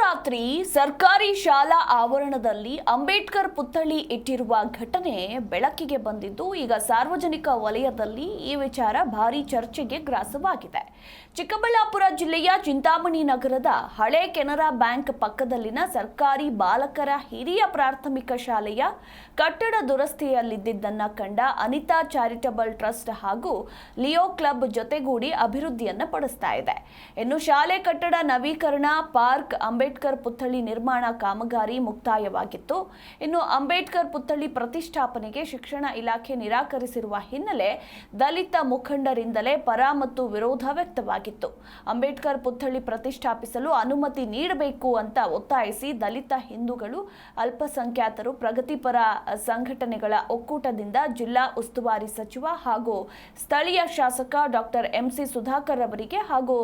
ರಾತ್ರಿ ಸರ್ಕಾರಿ ಶಾಲಾ ಆವರಣದಲ್ಲಿ ಅಂಬೇಡ್ಕರ್ ಪುತ್ಥಳಿ ಇಟ್ಟಿರುವ ಘಟನೆ ಬೆಳಕಿಗೆ ಬಂದಿದ್ದು ಈಗ ಸಾರ್ವಜನಿಕ ವಲಯದಲ್ಲಿ ಈ ವಿಚಾರ ಭಾರೀ ಚರ್ಚೆಗೆ ಗ್ರಾಸವಾಗಿದೆ. ಚಿಕ್ಕಬಳ್ಳಾಪುರ ಜಿಲ್ಲೆಯ ಚಿಂತಾಮಣಿ ನಗರದ ಹಳೆ ಕೆನರಾ ಬ್ಯಾಂಕ್ ಪಕ್ಕದಲ್ಲಿನ ಸರ್ಕಾರಿ ಬಾಲಕರ ಹಿರಿಯ ಪ್ರಾಥಮಿಕ ಶಾಲೆಯ ಕಟ್ಟಡ ದುರಸ್ತಿಯಲ್ಲಿದ್ದನ್ನ ಕಂಡ ಅನಿತಾ ಚಾರಿಟಬಲ್ ಟ್ರಸ್ಟ್ ಹಾಗೂ ಲಿಯೋ ಕ್ಲಬ್ ಜೊತೆಗೂಡಿ ಅಭಿವೃದ್ಧಿಯನ್ನ ಪಡಿಸ್ತಾ ಇದೆ. ಇನ್ನು ಶಾಲೆ ಕಟ್ಟಡ ನವೀಕರಣ, ಪಾರ್ಕ್, ಅಂಬೇಡ್ಕರ್ ಪುತ್ಥಳಿ ನಿರ್ಮಾಣ ಕಾಮಗಾರಿ ಮುಕ್ತಾಯವಾಗಿತ್ತು. ಇನ್ನು ಅಂಬೇಡ್ಕರ್ ಪುತ್ಥಳಿ ಪ್ರತಿಷ್ಠಾಪನೆಗೆ ಶಿಕ್ಷಣ ಇಲಾಖೆ ನಿರಾಕರಿಸಿರುವ ಹಿನ್ನೆಲೆ ದಲಿತ ಮುಖಂಡರಿಂದಲೇ ಪರ ಮತ್ತು ವಿರೋಧ ವ್ಯಕ್ತವಾಗಿತ್ತು. ಅಂಬೇಡ್ಕರ್ ಪುತ್ಥಳಿ ಪ್ರತಿಷ್ಠಾಪಿಸಲು ಅನುಮತಿ ನೀಡಬೇಕು ಅಂತ ಒತ್ತಾಯಿಸಿ ದಲಿತ ಹಿಂದೂಗಳು, ಅಲ್ಪಸಂಖ್ಯಾತರು, ಪ್ರಗತಿಪರ ಸಂಘಟನೆಗಳ ಒಕ್ಕೂಟದಿಂದ ಜಿಲ್ಲಾ ಉಸ್ತುವಾರಿ ಸಚಿವ ಹಾಗೂ ಸ್ಥಳೀಯ ಶಾಸಕ ಡಾಕ್ಟರ್ ಎಂಸಿ ಸುಧಾಕರ್ ಅವರಿಗೆ ಹಾಗೂ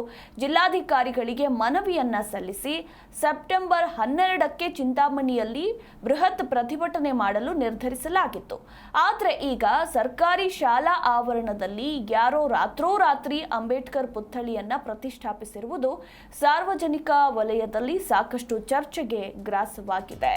ಜಿಲ್ಲಾಧಿಕಾರಿಗಳಿಗೆ ಮನವಿಯನ್ನ ಸಲ್ಲಿಸಿ ಸೆಪ್ಟೆಂಬರ್ 12ಕ್ಕೆ ಚಿಂತಾಮಣಿಯಲ್ಲಿ ಬೃಹತ್ ಪ್ರತಿಭಟನೆ ಮಾಡಲು ನಿರ್ಧರಿಸಲಾಗಿತ್ತು. ಆದರೆ ಈಗ ಸರ್ಕಾರಿ ಶಾಲಾ ಆವರಣದಲ್ಲಿ ಯಾರೋ ರಾತ್ರೋರಾತ್ರಿ ಅಂಬೇಡ್ಕರ್ ಪುತ್ಥಳಿಯನ್ನ ಪ್ರತಿಷ್ಠಾಪಿಸಿರುವುದು ಸಾರ್ವಜನಿಕ ವಲಯದಲ್ಲಿ ಸಾಕಷ್ಟು ಚರ್ಚೆಗೆ ಗ್ರಾಸವಾಗಿದೆ.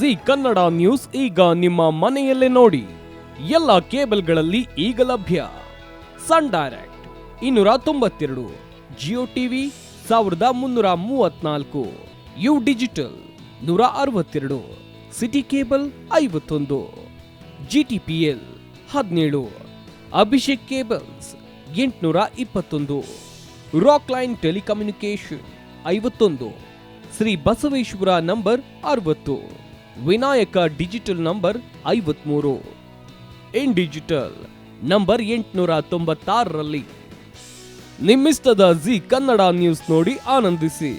ಜಿ ಕನ್ನಡ ನ್ಯೂಸ್ ಈಗ ನಿಮ್ಮ ಮನೆಯಲ್ಲೇ ನೋಡಿ. ಎಲ್ಲ ಕೇಬಲ್ಗಳಲ್ಲಿ ಈಗ ಲಭ್ಯ. Sun Direct 292, Jio TV 1334, U Digital 162, City Cable 51, GTPL 17, Abhishek Cables 821, Rock Line Telecommunication 51, Shri Basaveshwara number 60, Vinayaka Digital number 53, In Digital number 896ರಲ್ಲಿ ನಿಮ್ಮಿಸ್ತದ ಜಿ ಕನ್ನಡ ನ್ಯೂಸ್ ನೋಡಿ ಆನಂದಿಸಿ.